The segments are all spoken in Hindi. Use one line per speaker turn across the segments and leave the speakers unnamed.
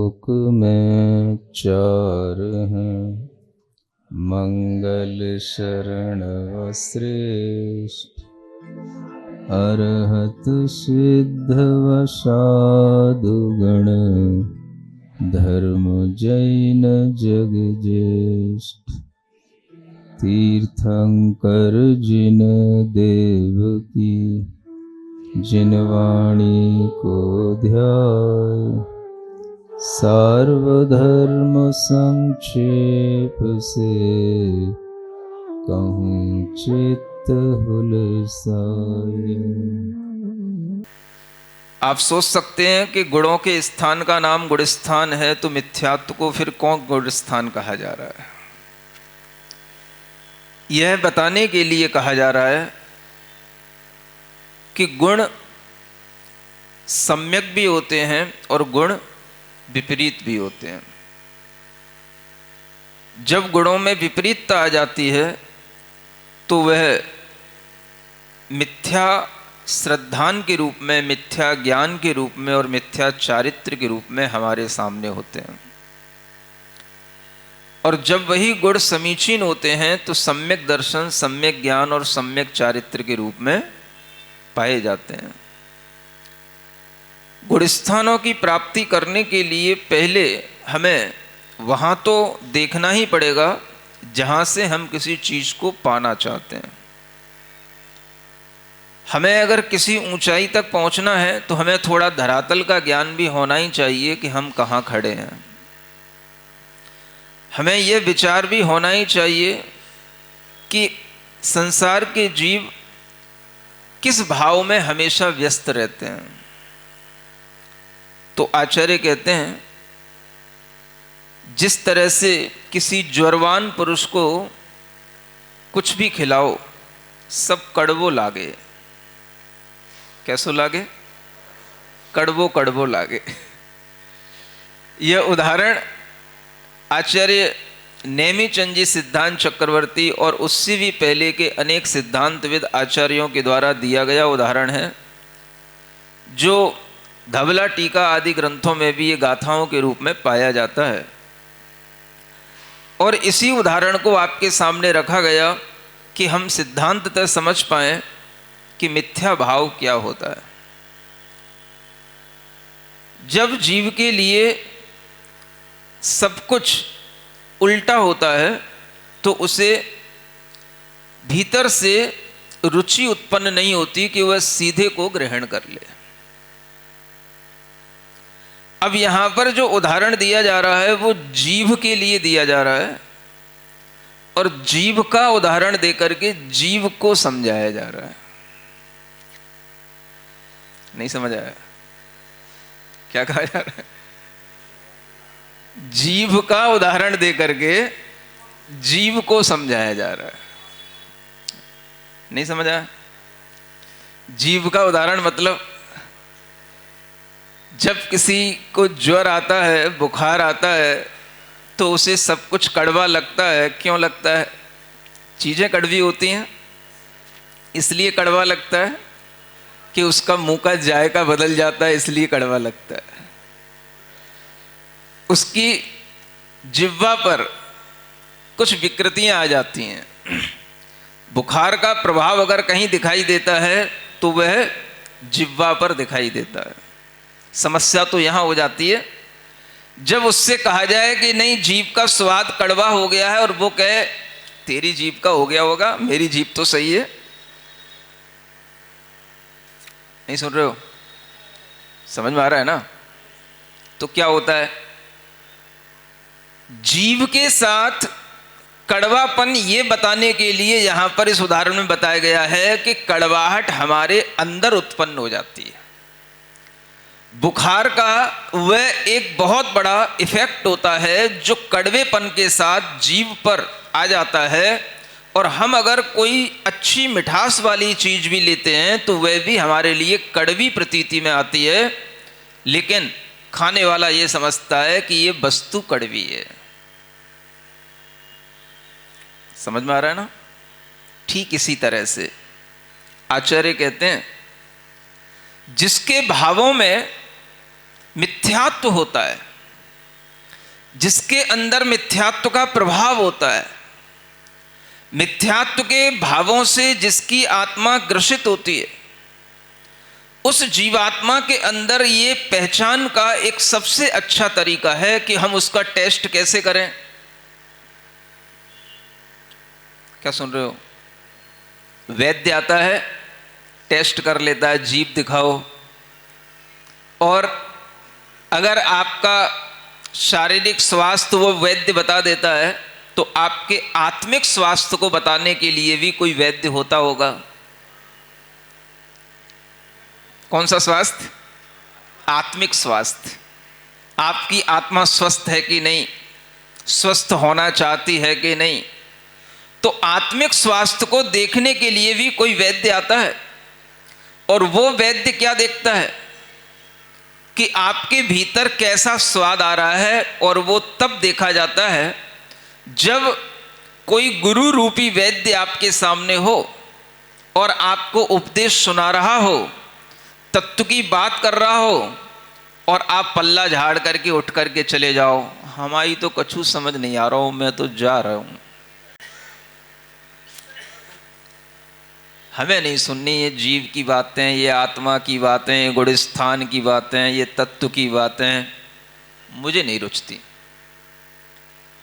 लोक में चार हैं, मंगल शरण श्रेष्ठ, अरहत सिद्ध वसादु गण, धर्म जैन जग ज्येष्ठ। तीर्थंकर जिन देव की, जिन वाणी को ध्याय, सार्वधर्म संक्षेप से कहूँ चित्त हुलसाए।
आप सोच सकते हैं कि गुणों के स्थान का नाम गुणस्थान है, तो मिथ्यात्व को फिर कौन गुणस्थान कहा जा रहा है? यह बताने के लिए कहा जा रहा है कि गुण सम्यक भी होते हैं और गुण विपरीत भी होते हैं। जब गुणों में विपरीतता आ जाती है तो वह मिथ्या श्रद्धान के रूप में, मिथ्या ज्ञान के रूप में और मिथ्या चारित्र के रूप में हमारे सामने होते हैं। और जब वही गुण समीचीन होते हैं तो सम्यक दर्शन, सम्यक ज्ञान और सम्यक चारित्र के रूप में पाए जाते हैं। गुणस्थानों की प्राप्ति करने के लिए पहले हमें वहाँ तो देखना ही पड़ेगा जहाँ से हम किसी चीज़ को पाना चाहते हैं। हमें अगर किसी ऊंचाई तक पहुँचना है तो हमें थोड़ा धरातल का ज्ञान भी होना ही चाहिए कि हम कहाँ खड़े हैं। हमें यह विचार भी होना ही चाहिए कि संसार के जीव किस भाव में हमेशा व्यस्त रहते हैं। तो आचार्य कहते हैं, जिस तरह से किसी ज्वरवान पुरुष को कुछ भी खिलाओ सब कड़वो लागे। कैसो लागे? कड़वो कड़वो लागे। यह उदाहरण आचार्य नेमिचंद जी सिद्धांत चक्रवर्ती और उससे भी पहले के अनेक सिद्धांतविद आचार्यों के द्वारा दिया गया उदाहरण है, जो धवला टीका आदि ग्रंथों में भी ये गाथाओं के रूप में पाया जाता है। और इसी उदाहरण को आपके सामने रखा गया कि हम सिद्धांततः समझ पाएं कि मिथ्या भाव क्या होता है। जब जीव के लिए सब कुछ उल्टा होता है तो उसे भीतर से रुचि उत्पन्न नहीं होती कि वह सीधे को ग्रहण कर ले। अब यहां पर जो उदाहरण दिया जा रहा है वो जीभ के लिए दिया जा रहा है और जीभ का उदाहरण देकर के जीव को समझाया जा रहा है। नहीं समझ आया क्या कहा जा रहा है? जीभ का उदाहरण देकर के जीव को समझाया जा रहा है। नहीं समझ आया? जीभ का उदाहरण मतलब जब किसी को ज्वर आता है, बुखार आता है, तो उसे सब कुछ कड़वा लगता है। क्यों लगता है? चीज़ें कड़वी होती हैं इसलिए कड़वा लगता है कि उसका मुंह का जायका बदल जाता है, इसलिए कड़वा लगता है। उसकी जिह्वा पर कुछ विकृतियां आ जाती हैं। बुखार का प्रभाव अगर कहीं दिखाई देता है तो वह जिह्वा पर दिखाई देता है। समस्या तो यहां हो जाती है जब उससे कहा जाए कि नहीं, जीभ का स्वाद कड़वा हो गया है, और वो कहे तेरी जीभ का हो गया होगा, मेरी जीभ तो सही है। नहीं सुन रहे हो? समझ में आ रहा है ना? तो क्या होता है, जीव के साथ कड़वापन ये बताने के लिए यहां पर इस उदाहरण में बताया गया है कि कड़वाहट हमारे अंदर उत्पन्न हो जाती है। बुखार का वह एक बहुत बड़ा इफेक्ट होता है जो कड़वेपन के साथ जीभ पर आ जाता है, और हम अगर कोई अच्छी मिठास वाली चीज भी लेते हैं तो वह भी हमारे लिए कड़वी प्रतीति में आती है, लेकिन खाने वाला ये समझता है कि ये वस्तु कड़वी है। समझ में आ रहा है ना? ठीक इसी तरह से आचार्य कहते हैं, जिसके भावों में मिथ्यात्व होता है जिसके अंदर मिथ्यात्व का प्रभाव होता है, मिथ्यात्व के भावों से जिसकी आत्मा ग्रसित होती है, उस जीवात्मा के अंदर ये पहचान का एक सबसे अच्छा तरीका है कि हम उसका टेस्ट कैसे करें। क्या सुन रहे हो? वैद्य आता है, टेस्ट कर लेता है, जीभ दिखाओ, और अगर आपका शारीरिक स्वास्थ्य वो वैद्य बता देता है, तो आपके आत्मिक स्वास्थ्य को बताने के लिए भी कोई वैद्य होता होगा। कौन सा स्वास्थ्य? आत्मिक स्वास्थ्य। आपकी आत्मा स्वस्थ है कि नहीं, स्वस्थ होना चाहती है कि नहीं, तो आत्मिक स्वास्थ्य को देखने के लिए भी कोई वैद्य आता है। और वो वैद्य क्या देखता है कि आपके भीतर कैसा स्वाद आ रहा है, और वो तब देखा जाता है जब कोई गुरु रूपी वैद्य आपके सामने हो और आपको उपदेश सुना रहा हो, तत्व की बात कर रहा हो, और आप पल्ला झाड़ करके उठ करके चले जाओ, हमारी तो कछु समझ नहीं आ रहा हूं, मैं तो जा रहा हूं, हमें नहीं सुननी ये जीव की बातें, ये आत्मा की बातें, ये गुड़ स्थान की बातें, ये तत्व की बातें मुझे नहीं रुचती।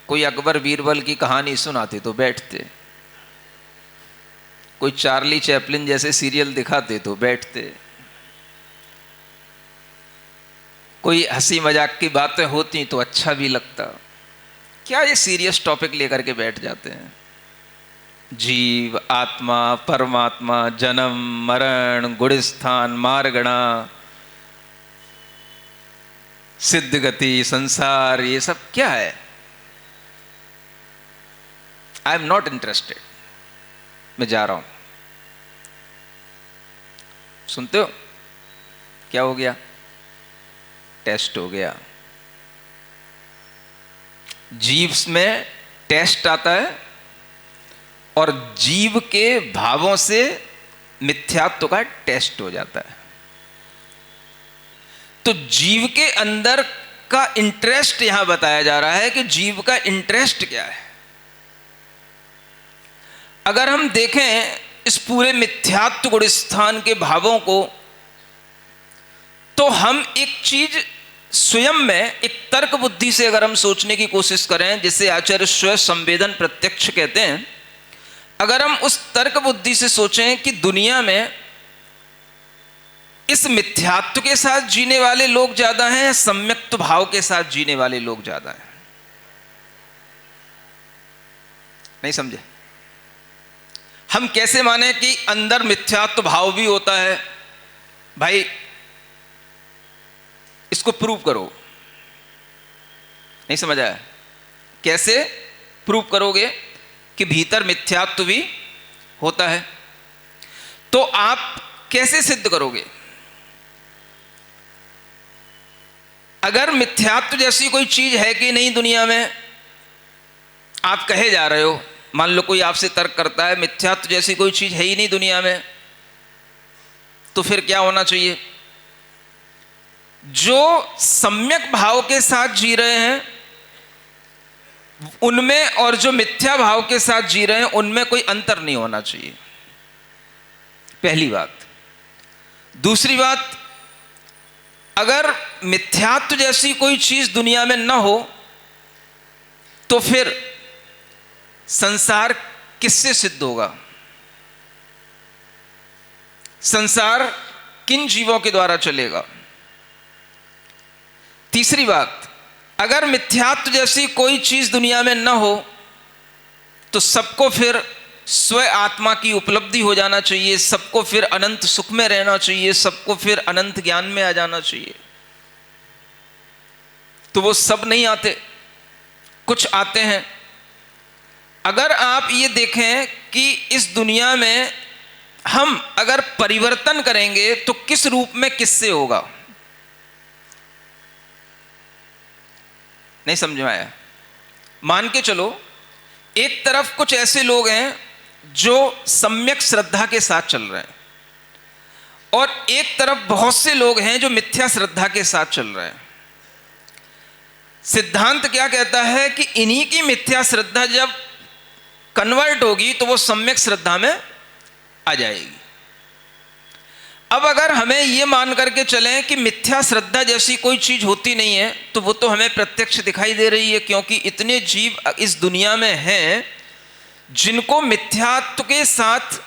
कोई अकबर बीरबल की कहानी सुनाते तो बैठते, कोई चार्ली चैपलिन जैसे सीरियल दिखाते तो बैठते, कोई हंसी मजाक की बातें होती तो अच्छा भी लगता। क्या ये सीरियस टॉपिक लेकर के बैठ जाते हैं? जीव, आत्मा, परमात्मा, जन्म मरण, गुणस्थान, मार्गणा, सिद्ध गति, संसार, ये सब क्या है? आई एम नॉट इंटरेस्टेड, मैं जा रहा हूं। सुनते हो? क्या हो गया? टेस्ट हो गया। जीव में टेस्ट आता है, और जीव के भावों से मिथ्यात्व का टेस्ट हो जाता है। तो जीव के अंदर का इंटरेस्ट यहां बताया जा रहा है कि जीव का इंटरेस्ट क्या है। अगर हम देखें इस पूरे मिथ्यात्व गुणस्थान के भावों को, तो हम एक चीज स्वयं में एक तर्क बुद्धि से अगर हम सोचने की कोशिश करें, जिसे आचार्य स्वयं संवेदन प्रत्यक्ष कहते हैं, अगर हम उस तर्क बुद्धि से सोचें कि दुनिया में इस मिथ्यात्व के साथ जीने वाले लोग ज्यादा हैं या सम्यक्त भाव के साथ जीने वाले लोग ज्यादा हैं? नहीं समझे? हम कैसे माने कि अंदर मिथ्यात्व भाव भी होता है? भाई इसको प्रूव करो। नहीं समझ आया? कैसे प्रूव करोगे कि भीतर मिथ्यात्व भी होता है? तो आप कैसे सिद्ध करोगे? अगर मिथ्यात्व जैसी कोई चीज है कि नहीं दुनिया में, आप कहे जा रहे हो, मान लो कोई आपसे तर्क करता है मिथ्यात्व जैसी कोई चीज है ही नहीं दुनिया में, तो फिर क्या होना चाहिए? जो सम्यक भाव के साथ जी रहे हैं उनमें और जो मिथ्या भाव के साथ जी रहे हैं उनमें कोई अंतर नहीं होना चाहिए, पहली बात। दूसरी बात, अगर मिथ्यात्व जैसी कोई चीज दुनिया में न हो तो फिर संसार किससे सिद्ध होगा? संसार किन जीवों के द्वारा चलेगा? तीसरी बात, अगर मिथ्यात्व जैसी कोई चीज दुनिया में न हो तो सबको फिर स्व आत्मा की उपलब्धि हो जाना चाहिए, सबको फिर अनंत सुख में रहना चाहिए, सबको फिर अनंत ज्ञान में आ जाना चाहिए। तो वो सब नहीं आते, कुछ आते हैं। अगर आप ये देखें कि इस दुनिया में हम अगर परिवर्तन करेंगे तो किस रूप में किससे होगा? नहीं समझ में आया? मान के चलो एक तरफ कुछ ऐसे लोग हैं जो सम्यक श्रद्धा के साथ चल रहे हैं, और एक तरफ बहुत से लोग हैं जो मिथ्या श्रद्धा के साथ चल रहे हैं। सिद्धांत क्या कहता है कि इन्हीं की मिथ्या श्रद्धा जब कन्वर्ट होगी तो वो सम्यक श्रद्धा में आ जाएगी। अब अगर हमें ये मान करके चलें कि मिथ्या श्रद्धा जैसी कोई चीज होती नहीं है, तो वो तो हमें प्रत्यक्ष दिखाई दे रही है, क्योंकि इतने जीव इस दुनिया में हैं जिनको मिथ्यात्व के साथ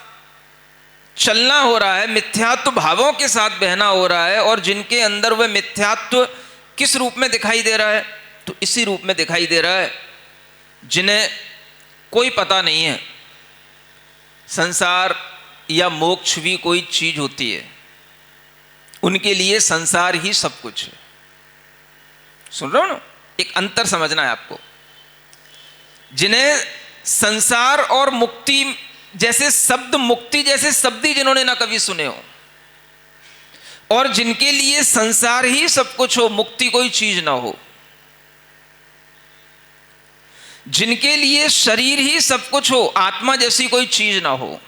चलना हो रहा है, मिथ्यात्व भावों के साथ बहना हो रहा है, और जिनके अंदर वह मिथ्यात्व किस रूप में दिखाई दे रहा है, तो इसी रूप में दिखाई दे रहा है जिन्हें कोई पता नहीं है संसार या मोक्ष भी कोई चीज होती है। उनके लिए संसार ही सब कुछ है। सुन रहे हो ना, एक अंतर समझना है आपको। जिन्हें संसार और मुक्ति जैसे शब्द, मुक्ति जैसे शब्द ही जिन्होंने ना कभी सुने हो, और जिनके लिए संसार ही सब कुछ हो, मुक्ति कोई चीज ना हो, जिनके लिए शरीर ही सब कुछ हो, आत्मा जैसी कोई चीज ना हो,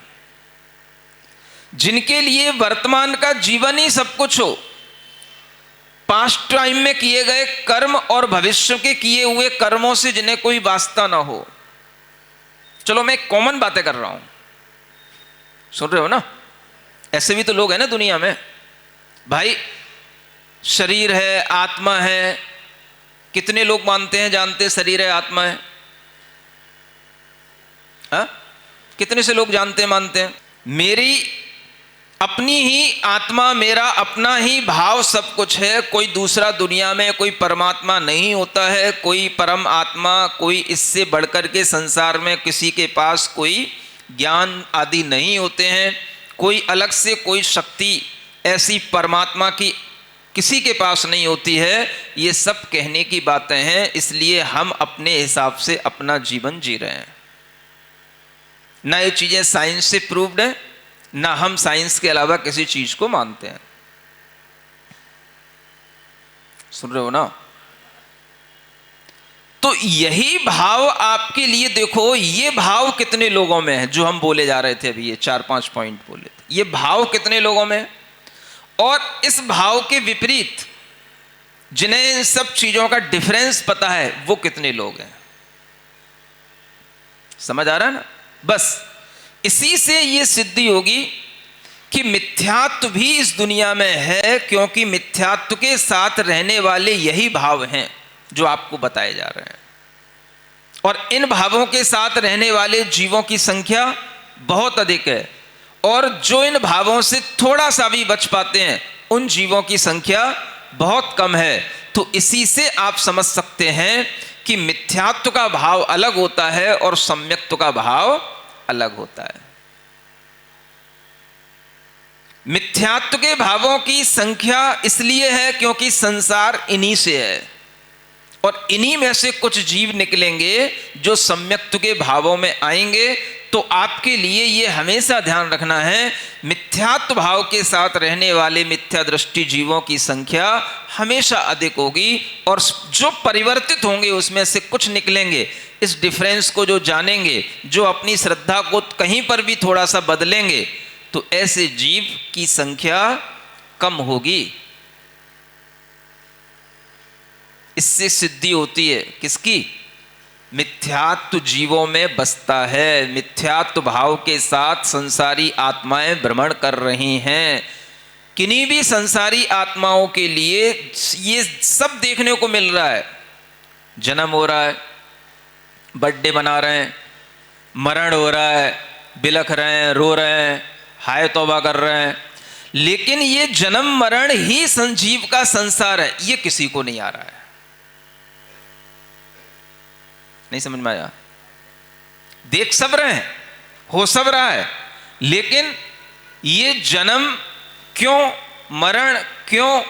जिनके लिए वर्तमान का जीवन ही सब कुछ हो, पास्ट टाइम में किए गए कर्म और भविष्य के किए हुए कर्मों से जिन्हें कोई वास्ता ना हो। चलो मैं कॉमन बातें कर रहा हूं, सुन रहे हो ना, ऐसे भी तो लोग हैं ना दुनिया में। भाई शरीर है, आत्मा है, कितने लोग मानते हैं, जानते हैं शरीर है, आत्मा है? हा? कितने से लोग जानते हैं, मानते हैं? मेरी अपनी ही आत्मा, मेरा अपना ही भाव सब कुछ है। कोई दूसरा दुनिया में कोई परमात्मा नहीं होता है, कोई परम आत्मा, कोई इससे बढ़कर के संसार में किसी के पास कोई ज्ञान आदि नहीं होते हैं, कोई अलग से कोई शक्ति ऐसी परमात्मा की किसी के पास नहीं होती है। ये सब कहने की बातें हैं, इसलिए हम अपने हिसाब से अपना जीवन जी रहे हैं। ना ये चीजें साइंस से प्रूव्ड है, ना हम साइंस के अलावा किसी चीज को मानते हैं। सुन रहे हो ना? तो यही भाव आपके लिए, देखो ये भाव कितने लोगों में है जो हम बोले जा रहे थे अभी, ये 4-5 पॉइंट बोले थे, ये भाव कितने लोगों में है, और इस भाव के विपरीत जिन्हें इन सब चीजों का डिफरेंस पता है वो कितने लोग हैं। समझ आ रहा है ना? बस इसी से ये सिद्धि होगी कि मिथ्यात्व भी इस दुनिया में है, क्योंकि मिथ्यात्व के साथ रहने वाले यही भाव हैं जो आपको बताए जा रहे हैं, और इन भावों के साथ रहने वाले जीवों की संख्या बहुत अधिक है, और जो इन भावों से थोड़ा सा भी बच पाते हैं उन जीवों की संख्या बहुत कम है। तो इसी से आप समझ सकते हैं कि मिथ्यात्व का भाव अलग होता है और सम्यक्त्व का भाव अलग होता है। मिथ्यात्व के भावों की संख्या इसलिए है क्योंकि संसार इन्हीं से है, और इन्हीं में से कुछ जीव निकलेंगे जो सम्यक्त्व के भावों में आएंगे। तो आपके लिए ये हमेशा ध्यान रखना है, मिथ्यात्व भाव के साथ रहने वाले मिथ्या दृष्टि जीवों की संख्या हमेशा अधिक होगी, और जो परिवर्तित होंगे उसमें से कुछ निकलेंगे। इस डिफरेंस को जो जानेंगे, जो अपनी श्रद्धा को कहीं पर भी थोड़ा सा बदलेंगे, तो ऐसे जीव की संख्या कम होगी। इससे सिद्धि होती है किसकी? मिथ्यात्व जीवों में बसता है। मिथ्यात्व भाव के साथ संसारी आत्माएं भ्रमण कर रही हैं। किन्हीं भी संसारी आत्माओं के लिए ये सब देखने को मिल रहा है। जन्म हो रहा है, बर्थडे मना रहे हैं, मरण हो रहा है, बिलख रहे हैं, रो रहे हैं, हाय तौबा कर रहे हैं, लेकिन ये जन्म मरण ही संजीव का संसार है, ये किसी को नहीं आ रहा है। नहीं समझ में आया? देख सब रहे हैं, हो सब रहा है, लेकिन ये जन्म क्यों, मरण क्यों,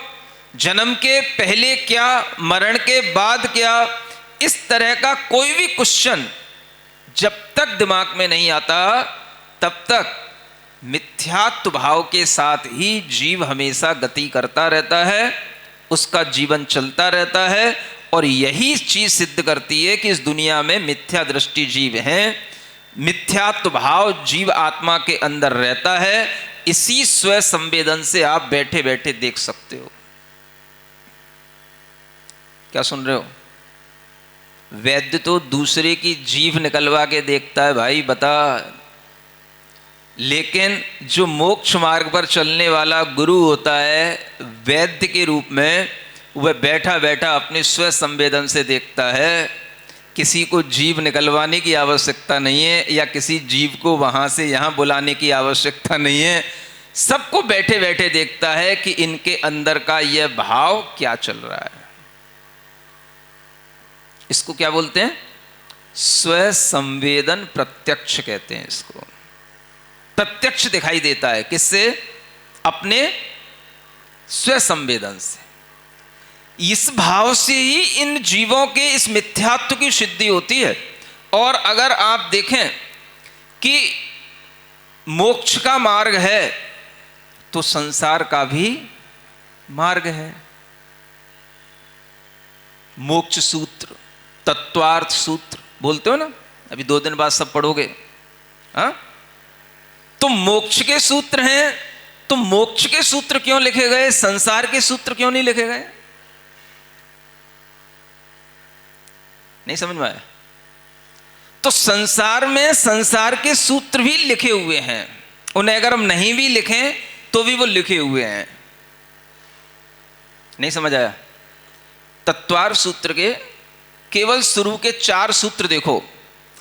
जन्म के पहले क्या, मरण के बाद क्या, इस तरह का कोई भी क्वेश्चन जब तक दिमाग में नहीं आता तब तक मिथ्यात्व भाव के साथ ही जीव हमेशा गति करता रहता है, उसका जीवन चलता रहता है। और यही चीज सिद्ध करती है कि इस दुनिया में मिथ्या दृष्टि जीव हैं, मिथ्यात्व भाव जीव आत्मा के अंदर रहता है। इसी स्व संवेदन से आप बैठे बैठे देख सकते हो। क्या सुन रहे हो? वैद्य तो दूसरे की जीभ निकलवा के देखता है, भाई बता। लेकिन जो मोक्ष मार्ग पर चलने वाला गुरु होता है वैद्य के रूप में, वह बैठा बैठा अपने स्व संवेदन से देखता है। किसी को जीभ निकलवाने की आवश्यकता नहीं है, या किसी जीव को वहाँ से यहाँ बुलाने की आवश्यकता नहीं है। सबको बैठे बैठे देखता है कि इनके अंदर का यह भाव क्या चल रहा है। इसको क्या बोलते हैं? स्व संवेदन प्रत्यक्ष कहते हैं इसको। प्रत्यक्ष दिखाई देता है किससे? अपने स्व संवेदन से। इस भाव से ही इन जीवों के इस मिथ्यात्व की सिद्धि होती है। और अगर आप देखें कि मोक्ष का मार्ग है तो संसार का भी मार्ग है। मोक्ष सूत्र, तत्वार्थ सूत्र बोलते हो ना, अभी 2 दिन बाद सब पढ़ोगे। हाँ, तो मोक्ष के सूत्र हैं, तो मोक्ष के सूत्र क्यों लिखे गए? संसार के सूत्र क्यों नहीं लिखे गए? नहीं समझ में आया? तो संसार में संसार के सूत्र भी लिखे हुए हैं, उन्हें अगर हम नहीं भी लिखें तो भी वो लिखे हुए हैं। नहीं समझ आया? तत्वार्थ सूत्र के केवल शुरू के 4 सूत्र देखो,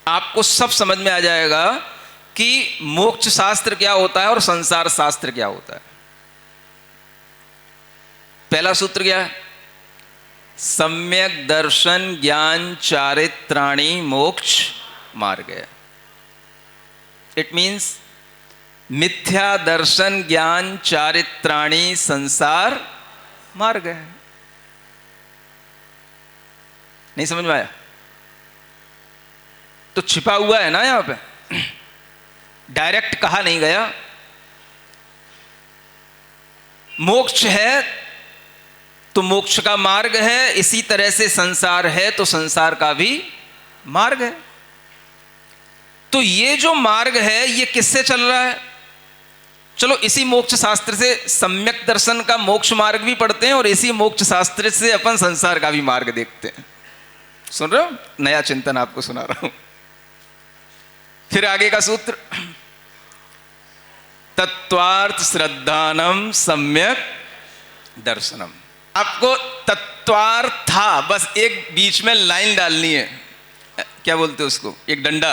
आपको सब समझ में आ जाएगा कि मोक्ष शास्त्र क्या होता है और संसार शास्त्र क्या होता है। पहला सूत्र क्या है? सम्यक दर्शन ज्ञान चारित्राणि मोक्ष मार्ग है। इट मीन्स मिथ्या दर्शन ज्ञान चारित्राणि संसार मार्ग है। नहीं समझ में आया? तो छिपा हुआ है ना यहां पे, डायरेक्ट कहा नहीं गया। मोक्ष है तो मोक्ष का मार्ग है, इसी तरह से संसार है तो संसार का भी मार्ग है। तो ये जो मार्ग है ये किससे चल रहा है? चलो इसी मोक्ष शास्त्र से सम्यक दर्शन का मोक्ष मार्ग भी पढ़ते हैं और इसी मोक्ष शास्त्र से अपन संसार का भी मार्ग देखते हैं। सुन रहे हो? नया चिंतन आपको सुना रहा हूं। फिर आगे का सूत्र, तत्वार्थ श्रद्धानम सम्यक दर्शनम। आपको तत्वार्था बस एक बीच में लाइन डालनी है, क्या बोलते हैं उसको, एक डंडा,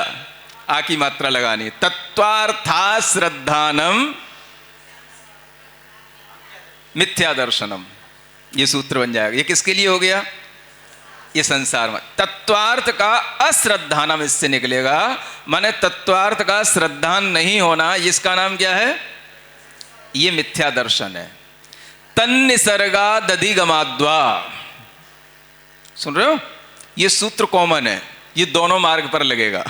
आ की मात्रा लगानी है। तत्वार्था श्रद्धानम मिथ्या दर्शनम, ये सूत्र बन जाएगा। ये किसके लिए हो गया? ये संसार में। तत्वार्थ का अश्रद्धानम इससे निकलेगा, माने तत्वार्थ का श्रद्धान नहीं होना, इसका नाम क्या है? ये मिथ्या दर्शन है। तन्निसर्गा दधिगमाद्वा, सुन रहे हो? ये सूत्र कॉमन है, ये दोनों मार्ग पर लगेगा।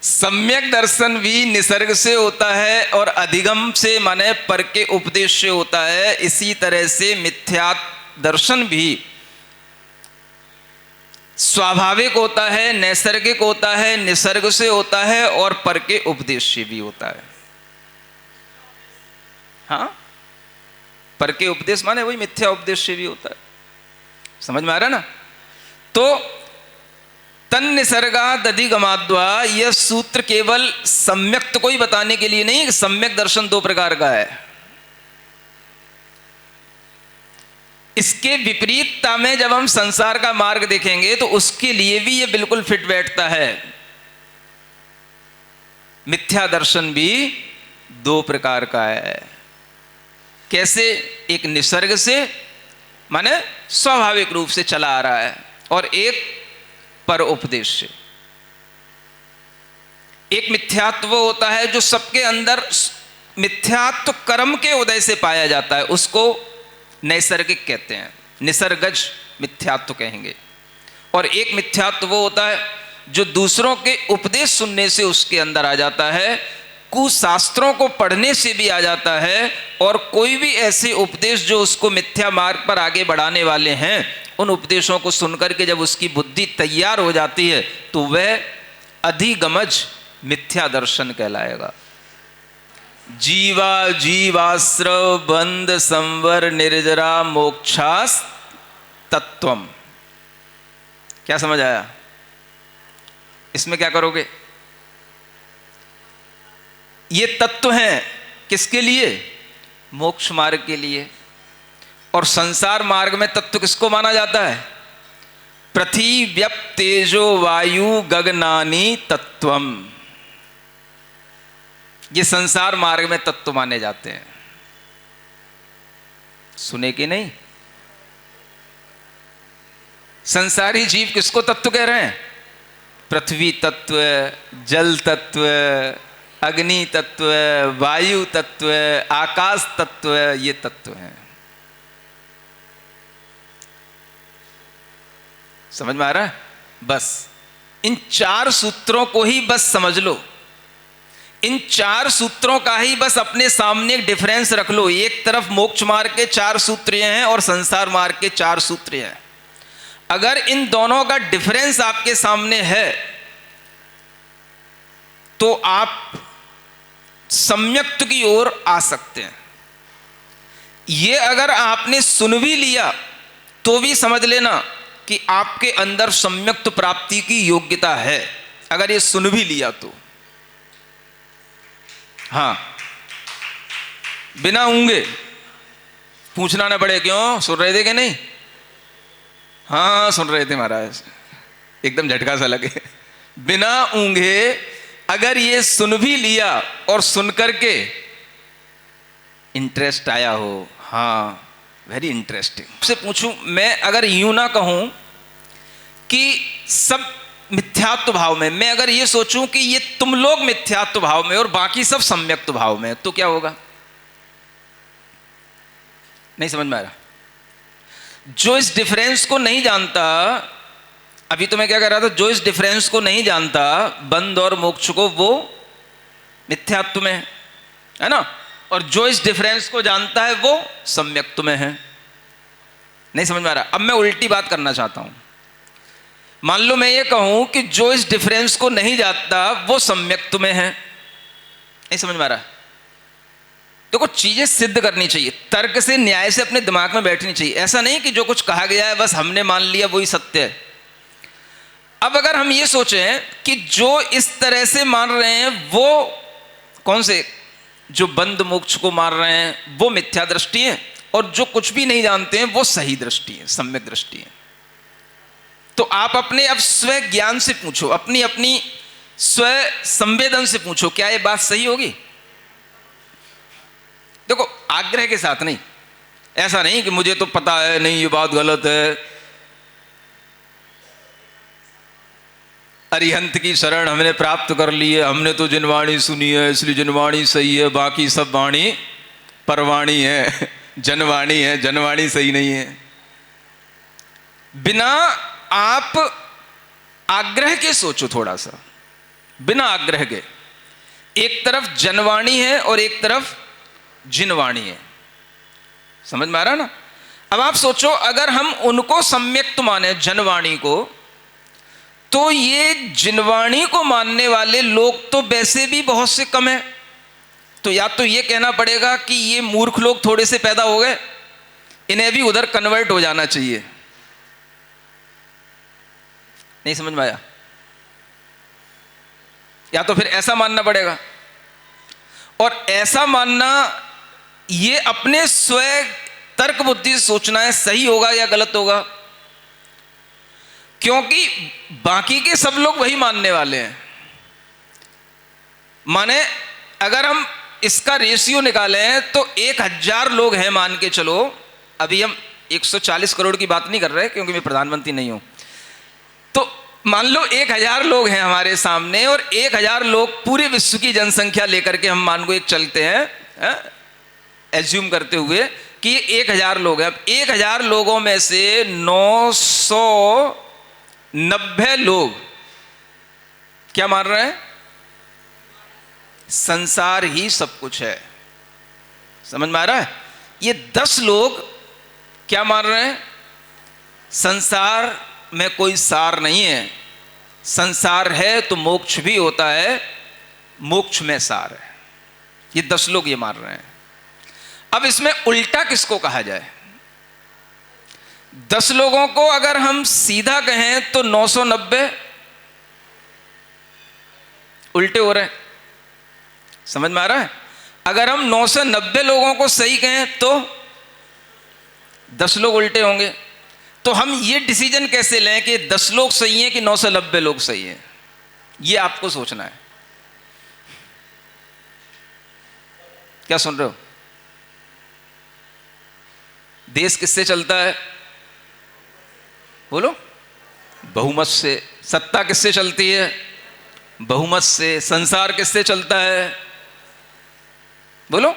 सम्यक दर्शन भी निसर्ग से होता है और अधिगम से माने पर के उपदेश से होता है। इसी तरह से मिथ्या दर्शन भी स्वाभाविक होता है, नैसर्गिक होता है, निसर्ग से होता है और पर के उपदेश से भी होता है। हाँ, पर के उपदेश माने वही मिथ्या उपदेश से भी होता है। समझ में आ रहा ना? तो तन्निसर्गा दधिगमाद्वा, यह सूत्र केवल सम्यक को ही बताने के लिए नहीं। सम्यक दर्शन 2 प्रकार का है। इसके विपरीतता में जब हम संसार का मार्ग देखेंगे तो उसके लिए भी यह बिल्कुल फिट बैठता है। मिथ्या दर्शन भी 2 प्रकार का है। कैसे? एक निसर्ग से माने स्वाभाविक रूप से चला आ रहा है, और एक पर उपदेश से। एक मिथ्यात्व होता है जो सबके अंदर मिथ्यात्व कर्म के उदय से पाया जाता है, उसको नैसर्गिक कहते हैं, निसर्गज मिथ्यात्व कहेंगे। और एक मिथ्यात्व वो होता है जो दूसरों के उपदेश सुनने से उसके अंदर आ जाता है, कुशास्त्रों को पढ़ने से भी आ जाता है, और कोई भी ऐसे उपदेश जो उसको मिथ्या मार्ग पर आगे बढ़ाने वाले हैं, उन उपदेशों को सुनकर के जब उसकी बुद्धि तैयार हो जाती है तो वह अधिगमज मिथ्या दर्शन कहलाएगा। जीवा जीवाश्रव बंध संवर निर्जरा मोक्षास तत्वम। क्या समझ आया? इसमें क्या करोगे? ये तत्व हैं किसके लिए? मोक्ष मार्ग के लिए। और संसार मार्ग में तत्व किसको माना जाता है? पृथ्वी व्यप तेजो वायु गगनानि तत्वम। ये संसार मार्ग में तत्व माने जाते हैं। सुने कि नहीं? संसारी जीव किसको तत्व कह रहे हैं? पृथ्वी तत्व, जल तत्व, अग्नि तत्व, वायु तत्व, आकाश तत्व, ये तत्व हैं। समझ में आ रहा है? बस इन 4 सूत्रों को ही बस समझ लो। इन 4 सूत्रों का ही बस अपने सामने एक डिफरेंस रख लो। एक तरफ मोक्ष मार्ग के 4 सूत्र हैं और संसार मार्ग के 4 सूत्र हैं। अगर इन दोनों का डिफरेंस आपके सामने है तो आप सम्यक्त की ओर आ सकते हैं। ये अगर आपने सुन भी लिया तो भी समझ लेना कि आपके अंदर सम्यक्त प्राप्ति की योग्यता है, अगर ये सुन भी लिया तो। हाँ, बिना ऊंगे पूछना ना पड़े। क्यों? सुन रहे थे कि नहीं? हाँ सुन रहे थे महाराज, एकदम झटका सा लगे। बिना ऊंगे अगर ये सुन भी लिया और सुन करके इंटरेस्ट आया हो, हाँ वेरी इंटरेस्टिंग, से पूछूं मैं, अगर यूं ना कहूं कि सब मिथ्यात्व भाव में, मैं अगर ये सोचूं कि ये तुम लोग मिथ्यात्व भाव में और बाकी सब सम्यक्त भाव में, तो क्या होगा? नहीं समझ में आ रहा? जो इस डिफरेंस को नहीं जानता, अभी तो मैं क्या कर रहा था, जो इस डिफरेंस को नहीं जानता बंध और मोक्ष को, वो मिथ्यात्व में है ना, और जो इस डिफरेंस को जानता है वो सम्यक्त में है। नहीं समझ में आ रहा? अब मैं उल्टी बात करना चाहता हूं। मान लो मैं ये कहूं कि जो इस डिफरेंस को नहीं जानता वो सम्यक्त में है। नहीं समझ में आ रहा? देखो चीजें सिद्ध करनी चाहिए, तर्क से, न्याय से अपने दिमाग में बैठनी चाहिए। ऐसा नहीं कि जो कुछ कहा गया है बस हमने मान लिया वही सत्य है। अब अगर हम ये सोचें कि जो इस तरह से मान रहे हैं वो कौन से, जो बंध मोक्ष को मान रहे हैं वो मिथ्या दृष्टि है, और जो कुछ भी नहीं जानते हैं वो सही दृष्टि है, सम्यक दृष्टि है। तो आप अपने अब स्व ज्ञान से पूछो, अपनी अपनी स्व संवेदन से पूछो, क्या ये बात सही होगी? देखो आग्रह के साथ नहीं, ऐसा नहीं कि मुझे तो पता है, नहीं ये बात गलत है, अरिहंत की शरण हमने प्राप्त कर ली है, हमने तो जिनवाणी सुनी है इसलिए जिनवाणी सही है, बाकी सब वाणी परवाणी है, जनवाणी है, जनवाणी सही नहीं है। बिना आप आग्रह के सोचो, थोड़ा सा बिना आग्रह के, एक तरफ जनवाणी है और एक तरफ जिनवाणी है। समझ में आ रहा ना? अब आप सोचो, अगर हम उनको सम्यक्त माने जनवाणी को, तो ये जिनवाणी को मानने वाले लोग तो वैसे भी बहुत से कम हैं। तो या तो ये कहना पड़ेगा कि ये मूर्ख लोग थोड़े से पैदा हो गए, इन्हें भी उधर कन्वर्ट हो जाना चाहिए। नहीं समझ में आया? या तो फिर ऐसा मानना पड़ेगा, और ऐसा मानना ये अपने स्वयं तर्क बुद्धि से सोचना है, सही होगा या गलत होगा, क्योंकि बाकी के सब लोग वही मानने वाले हैं। माने अगर हम इसका रेशियो निकालें तो 1000 लोग हैं, मान के चलो, अभी हम 140 करोड़ की बात नहीं कर रहे क्योंकि मैं प्रधानमंत्री नहीं हूं, तो मान लो 1000 लोग हैं हमारे सामने, और 1000 लोग पूरे विश्व की जनसंख्या लेकर के हम मान को एक चलते हैं, एज्यूम करते हुए कि ये 1000 लोग हैं। अब 1000 लोगों में से 990 लोग क्या मान रहे हैं? संसार ही सब कुछ है। समझ में आ रहा है? ये 10 लोग क्या मान रहे हैं? संसार में कोई सार नहीं है, संसार है तो मोक्ष भी होता है, मोक्ष में सार है। ये 10 लोग ये मान रहे हैं। अब इसमें उल्टा किसको कहा जाए? 10 लोगों को अगर हम सीधा कहें तो 990 उल्टे हो रहे हैं। समझ में आ रहा है? अगर हम 990 लोगों को सही कहें तो 10 लोग उल्टे होंगे। तो हम ये डिसीजन कैसे लें कि 10 लोग सही हैं कि 990 लोग सही हैं? ये आपको सोचना है। क्या सुन रहे हो? देश किससे चलता है? बोलो। बहुमत से। सत्ता किससे चलती है? बहुमत से। संसार किससे चलता है? बोलो।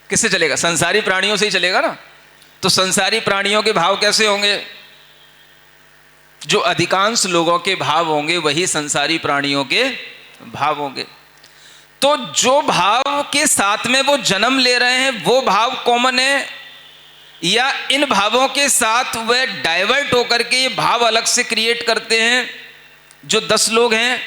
किससे चलेगा? संसारी प्राणियों से ही चलेगा ना। तो संसारी प्राणियों के भाव कैसे होंगे? जो अधिकांश लोगों के भाव होंगे वही संसारी प्राणियों के भाव होंगे। तो जो भाव के साथ में वो जन्म ले रहे हैं वो भाव कॉमन है, या इन भावों के साथ वे डाइवर्ट होकर के ये भाव अलग से क्रिएट करते हैं जो 10 लोग हैं?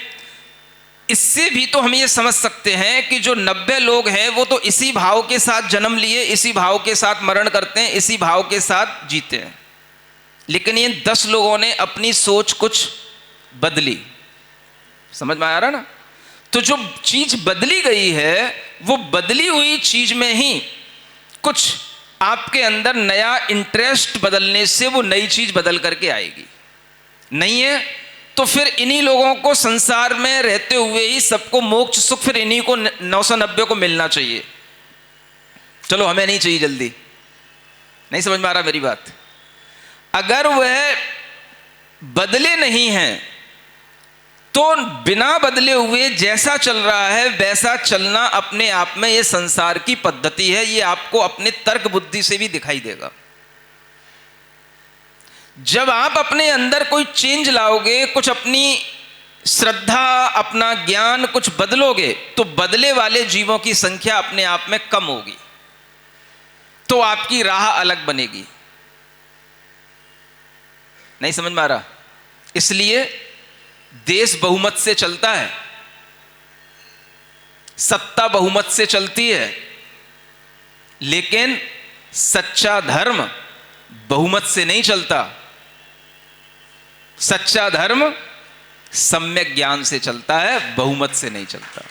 इससे भी तो हम ये समझ सकते हैं कि जो 90 लोग हैं वो तो इसी भाव के साथ जन्म लिए, इसी भाव के साथ मरण करते हैं, इसी भाव के साथ जीते हैं। लेकिन ये 10 लोगों ने अपनी सोच कुछ बदली। समझ में आ रहा ना? तो जो चीज बदली गई है वो बदली हुई चीज में ही कुछ आपके अंदर नया इंटरेस्ट बदलने से वो नई चीज बदल करके आएगी। नहीं है तो फिर इन्हीं लोगों को संसार में रहते हुए ही सबको मोक्ष सुख फिर इन्हीं को 990 को मिलना चाहिए। चलो हमें नहीं चाहिए जल्दी। नहीं समझ में आ रहा मेरी बात? अगर वह बदले नहीं हैं तो बिना बदले हुए जैसा चल रहा है वैसा चलना अपने आप में ये संसार की पद्धति है। ये आपको अपने तर्क बुद्धि से भी दिखाई देगा। जब आप अपने अंदर कोई चेंज लाओगे, कुछ अपनी श्रद्धा, अपना ज्ञान कुछ बदलोगे, तो बदले वाले जीवों की संख्या अपने आप में कम होगी, तो आपकी राह अलग बनेगी। नहीं समझ में आ रहा? इसलिए देश बहुमत से चलता है, सत्ता बहुमत से चलती है, लेकिन सच्चा धर्म बहुमत से नहीं चलता। सच्चा धर्म सम्यक ज्ञान से चलता है, बहुमत से नहीं चलता।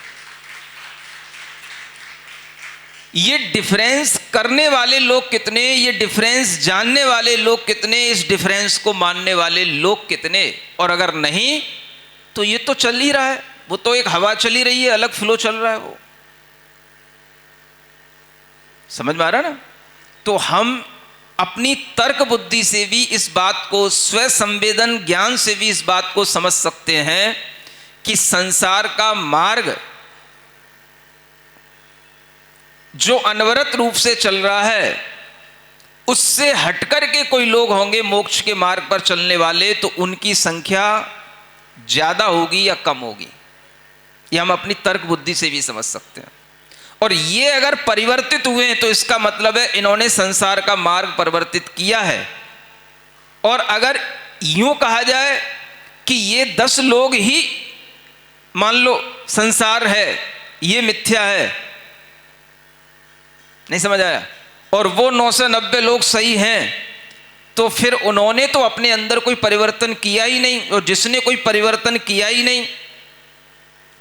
ये डिफरेंस करने वाले लोग कितने, ये डिफरेंस जानने वाले लोग कितने, इस डिफरेंस को मानने वाले लोग कितने? और अगर नहीं तो ये तो चल ही रहा है, वो तो एक हवा चली रही है, अलग फ्लो चल रहा है वो। समझ में आ रहा है ना? तो हम अपनी तर्क बुद्धि से भी इस बात को, स्व संवेदन ज्ञान से भी इस बात को समझ सकते हैं कि संसार का मार्ग जो अनवरत रूप से चल रहा है उससे हटकर के कोई लोग होंगे मोक्ष के मार्ग पर चलने वाले, तो उनकी संख्या ज्यादा होगी या कम होगी, ये हम अपनी तर्क बुद्धि से भी समझ सकते हैं। और ये अगर परिवर्तित हुए हैं तो इसका मतलब है इन्होंने संसार का मार्ग परिवर्तित किया है। और अगर यूं कहा जाए कि ये 10 लोग ही मान लो संसार है, ये मिथ्या है, नहीं समझ आया, और वो 990 लोग सही हैं, तो फिर उन्होंने तो अपने अंदर कोई परिवर्तन किया ही नहीं। और जिसने कोई परिवर्तन किया ही नहीं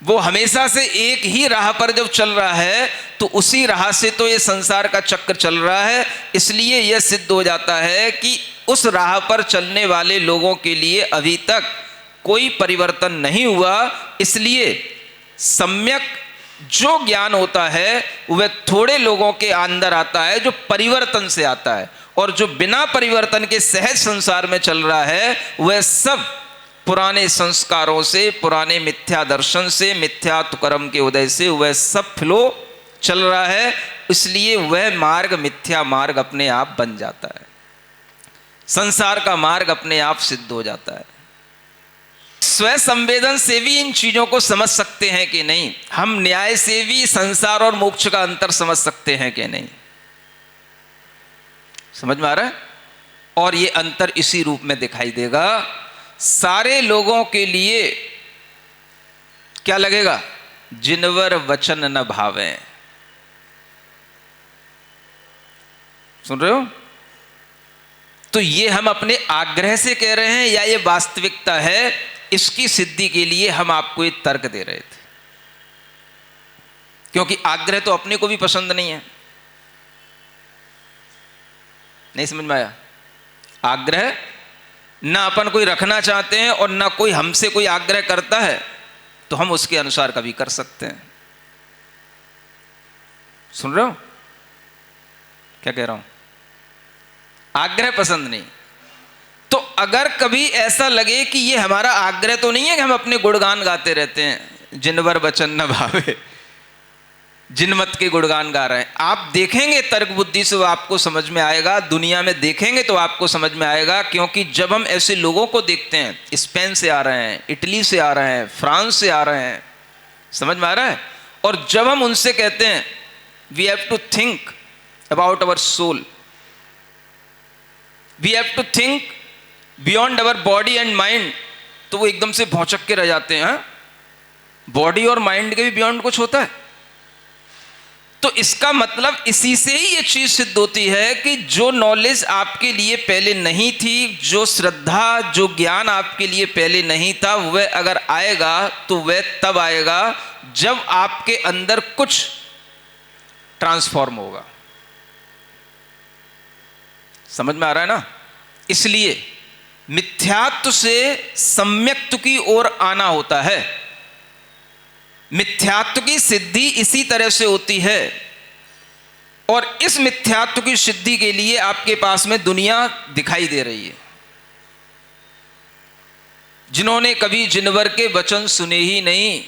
वो हमेशा से एक ही राह पर जब चल रहा है तो उसी राह से तो ये संसार का चक्र चल रहा है। इसलिए यह सिद्ध हो जाता है कि उस राह पर चलने वाले लोगों के लिए अभी तक कोई परिवर्तन नहीं हुआ। इसलिए सम्यक जो ज्ञान होता है वह थोड़े लोगों के अंदर आता है जो परिवर्तन से आता है, और जो बिना परिवर्तन के सहज संसार में चल रहा है वह सब पुराने संस्कारों से, पुराने मिथ्या दर्शन से, मिथ्या कर्म के उदय से वह सब फ्लो चल रहा है। इसलिए वह मार्ग मिथ्या मार्ग अपने आप बन जाता है, संसार का मार्ग अपने आप सिद्ध हो जाता है। स्व संवेदन से भी इन चीजों को समझ सकते हैं कि नहीं? हम न्याय से भी संसार और मोक्ष का अंतर समझ सकते हैं कि नहीं? समझ में आ रहा है? और ये अंतर इसी रूप में दिखाई देगा। सारे लोगों के लिए क्या लगेगा? जिनवर वचन न भावें। सुन रहे हो? तो ये हम अपने आग्रह से कह रहे हैं या ये वास्तविकता है? इसकी सिद्धि के लिए हम आपको एक तर्क दे रहे थे, क्योंकि आग्रह तो अपने को भी पसंद नहीं है। नहीं समझ में आया? आग्रह ना अपन कोई रखना चाहते हैं और ना कोई हमसे कोई आग्रह करता है, तो हम उसके अनुसार कभी कर सकते हैं। सुन रहे हो क्या कह रहा हूं? आग्रह पसंद नहीं। तो अगर कभी ऐसा लगे कि ये हमारा आग्रह तो नहीं है कि हम अपने गुणगान गाते रहते हैं, जिनवर वचन न भावे, जिनमत के गुणगान गा रहे हैं, आप देखेंगे तर्क बुद्धि से वो आपको समझ में आएगा, दुनिया में देखेंगे तो आपको समझ में आएगा। क्योंकि जब हम ऐसे लोगों को देखते हैं, स्पेन से आ रहे हैं, इटली से आ रहे हैं, फ्रांस से आ रहे हैं, समझ में आ रहा है, और जब हम उनसे कहते हैं we have to think about our soul, we have to think beyond our body and mind, तो वो एकदम से भौचक के रह जाते हैं। बॉडी और माइंड के भी बियॉन्ड कुछ होता है। तो इसका मतलब इसी से ही ये चीज सिद्ध होती है कि जो नॉलेज आपके लिए पहले नहीं थी, जो श्रद्धा, जो ज्ञान आपके लिए पहले नहीं था, वह अगर आएगा तो वह तब आएगा जब आपके अंदर कुछ ट्रांसफॉर्म होगा। समझ में आ रहा है ना? इसलिए मिथ्यात्व से सम्यक्त्व की ओर आना होता है। मिथ्यात्व की सिद्धि इसी तरह से होती है, और इस मिथ्यात्व की सिद्धि के लिए आपके पास में दुनिया दिखाई दे रही है। जिन्होंने कभी जिनवर के वचन सुने ही नहीं,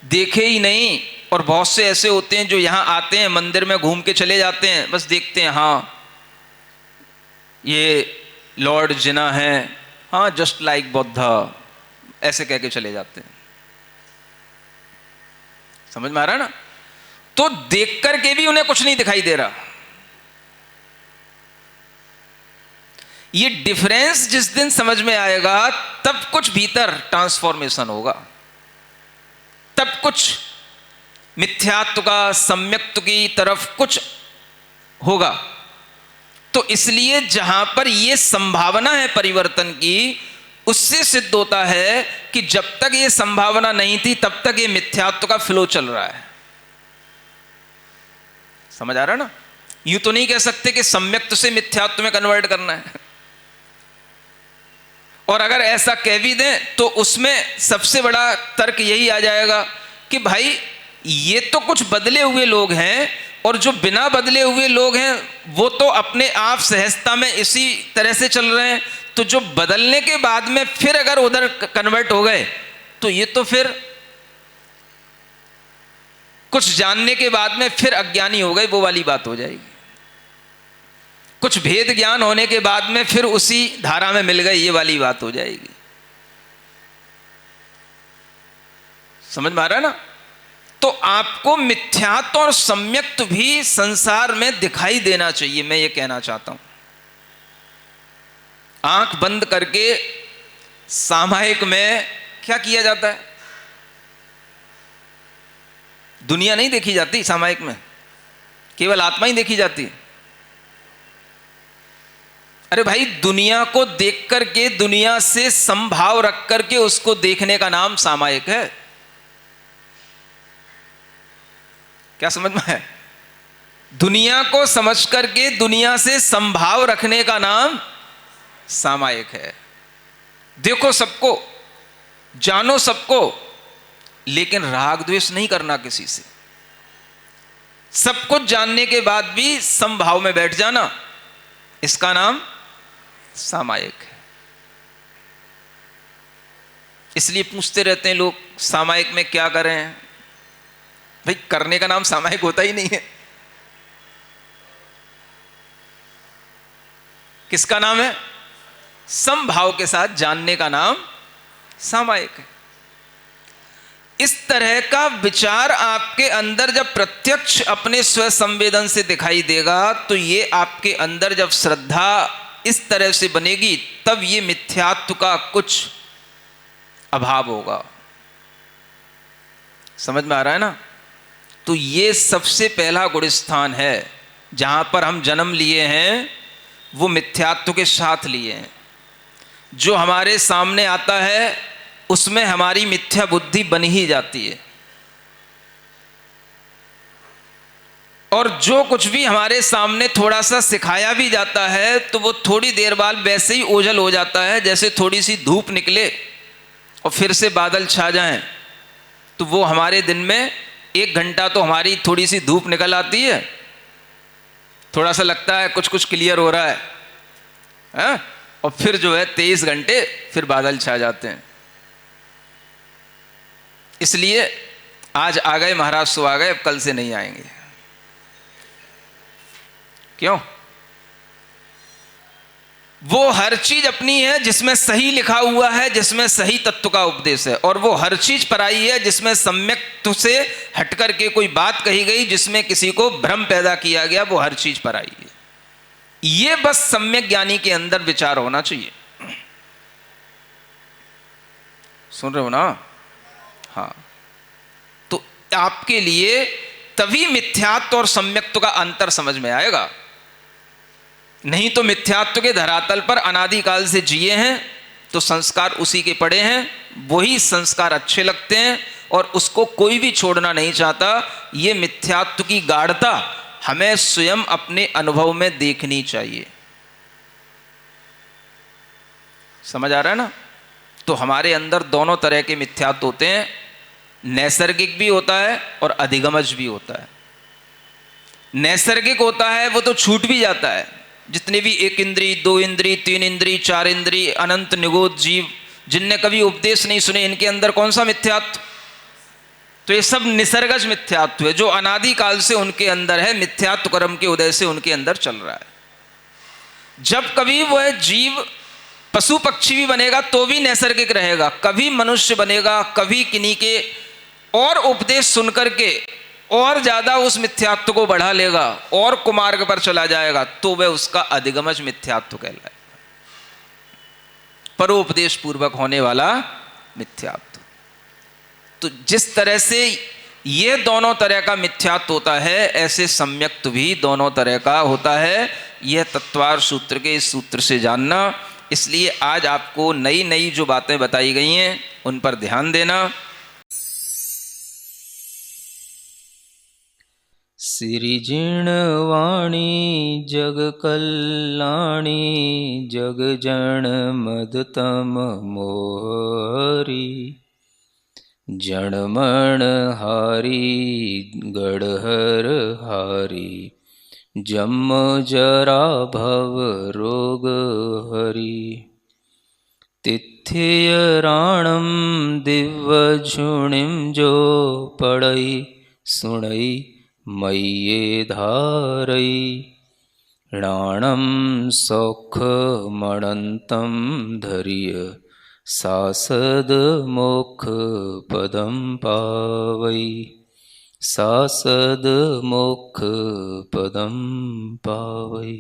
देखे ही नहीं, और बहुत से ऐसे होते हैं जो यहां आते हैं, मंदिर में घूम के चले जाते हैं, बस देखते हैं, हाँ ये लॉर्ड जिना है, हाँ जस्ट लाइक बुद्धा, ऐसे कह के चले जाते हैं। समझ में आ रहा है ना? तो देख करके भी उन्हें कुछ नहीं दिखाई दे रहा। ये डिफरेंस जिस दिन समझ में आएगा, तब कुछ भीतर ट्रांसफॉर्मेशन होगा, तब कुछ मिथ्यात्व का, सम्यक्त्व की तरफ कुछ होगा। तो इसलिए जहां पर यह संभावना है परिवर्तन की, उससे सिद्ध होता है कि जब तक ये संभावना नहीं थी तब तक ये मिथ्यात्व का फ्लो चल रहा है। समझ आ रहा है ना? यूं तो नहीं कह सकते कि सम्यक्त्व से मिथ्यात्व में कन्वर्ट करना है, और अगर ऐसा कह भी दें तो उसमें सबसे बड़ा तर्क यही आ जाएगा कि भाई ये तो कुछ बदले हुए लोग हैं, और जो बिना बदले हुए लोग हैं वो तो अपने आप सहजता में इसी तरह से चल रहे हैं। तो जो बदलने के बाद में फिर अगर उधर कन्वर्ट हो गए, तो ये तो फिर कुछ जानने के बाद में फिर अज्ञानी हो गए, वो वाली बात हो जाएगी। कुछ भेद ज्ञान होने के बाद में फिर उसी धारा में मिल गए, ये वाली बात हो जाएगी। समझ में आ रहा है ना? तो आपको मिथ्यात्व और सम्यक्त्व भी संसार में दिखाई देना चाहिए, मैं ये कहना चाहता हूं। आंख बंद करके सामायिक में क्या किया जाता है? दुनिया नहीं देखी जाती सामायिक में, केवल आत्मा ही देखी जाती है। अरे भाई, दुनिया को देख करके, दुनिया से संभाव रख करके उसको देखने का नाम सामायिक है। क्या समझ में है? दुनिया को समझ करके दुनिया से संभाव रखने का नाम सामायिक है। देखो सबको, जानो सबको, लेकिन राग द्वेष नहीं करना किसी से। सब कुछ जानने के बाद भी संभाव में बैठ जाना, इसका नाम सामायिक है। इसलिए पूछते रहते हैं लोग, सामायिक में क्या करें? भाई, करने का नाम सामायिक होता ही नहीं है। किसका नाम है? समभाव के साथ जानने का नाम सामायिक है। इस तरह का विचार आपके अंदर जब प्रत्यक्ष अपने स्व संवेदन से दिखाई देगा, तो ये आपके अंदर जब श्रद्धा इस तरह से बनेगी, तब ये मिथ्यात्व का कुछ अभाव होगा। समझ में आ रहा है ना? तो ये सबसे पहला गुण स्थान है जहाँ पर हम जन्म लिए हैं वो मिथ्यात्व के साथ लिए हैं। जो हमारे सामने आता है उसमें हमारी मिथ्या बुद्धि बन ही जाती है, और जो कुछ भी हमारे सामने थोड़ा सा सिखाया भी जाता है तो वो थोड़ी देर बाद वैसे ही ओझल हो जाता है, जैसे थोड़ी सी धूप निकले और फिर से बादल छा जाएं। तो वो हमारे दिन में 1 घंटा तो हमारी थोड़ी सी धूप निकल आती है, थोड़ा सा लगता है कुछ कुछ क्लियर हो रहा है, और फिर जो है 23 घंटे फिर बादल छा जाते हैं। इसलिए आज आ गए महाराज सो आ गए, अब कल से नहीं आएंगे। क्यों? वो हर चीज अपनी है जिसमें सही लिखा हुआ है, जिसमें सही तत्व का उपदेश है, और वो हर चीज पराई है जिसमें सम्यक से हटकर के कोई बात कही गई, जिसमें किसी को भ्रम पैदा किया गया, वो हर चीज पराई है। ये बस सम्यक ज्ञानी के अंदर विचार होना चाहिए। सुन रहे हो ना? हाँ, तो आपके लिए तभी मिथ्यात्व और सम्यक्त्व का अंतर समझ में आएगा। नहीं तो मिथ्यात्व के धरातल पर अनादिकाल से जिए हैं तो संस्कार उसी के पड़े हैं, वही संस्कार अच्छे लगते हैं और उसको कोई भी छोड़ना नहीं चाहता। ये मिथ्यात्व की गाढ़ता हमें स्वयं अपने अनुभव में देखनी चाहिए। समझ आ रहा है ना? तो हमारे अंदर दोनों तरह के मिथ्यात्व होते हैं, नैसर्गिक भी होता है और अधिगमज भी होता है। नैसर्गिक होता है वो तो छूट भी जाता है, जितने भी 1 इंद्री 2 इंद्री 3 इंद्री 4 इंद्री अनंत निगोद जीव जिनने कभी उपदेश नहीं सुने, इनके अंदर कौन सा मिथ्यात्व? तो ये सब निसर्गज मिथ्यात्व है जो अनादिकाल से उनके अंदर है, मिथ्यात्व कर्म के उदय से उनके अंदर चल रहा है। जब कभी वह जीव पशु पक्षी भी बनेगा तो भी नैसर्गिक रहेगा, कभी मनुष्य बनेगा, कभी किन्हीं के और उपदेश सुनकर के और ज्यादा उस मिथ्यात्व को बढ़ा लेगा और कुमार्ग पर चला जाएगा, तो वह उसका अधिगमज मिथ्यात्व कहलाएगा, परोपदेश पूर्वक होने वाला मिथ्यात्व। तो जिस तरह से ये दोनों तरह का मिथ्यात्व होता है, ऐसे सम्यक्त्व भी दोनों तरह का होता है। यह तत्वार सूत्र के इस सूत्र से जानना। इसलिए आज आपको नई नई जो बातें बताई गई हैं उन पर ध्यान देना।
सिरिजिणवाणी जग कल्याणी जग जन मदतम मोहरी जणमण हारी गढ़हर हारी जम जरा भव रोग हरि तिथ्य राणम दिव्य झुणिम जो पढ़ई सुणई मय्ये धारई राणम सौख मणंतम धरिय सासद मोक्ष पदम पावई सासद मोक्ष पदम पावई।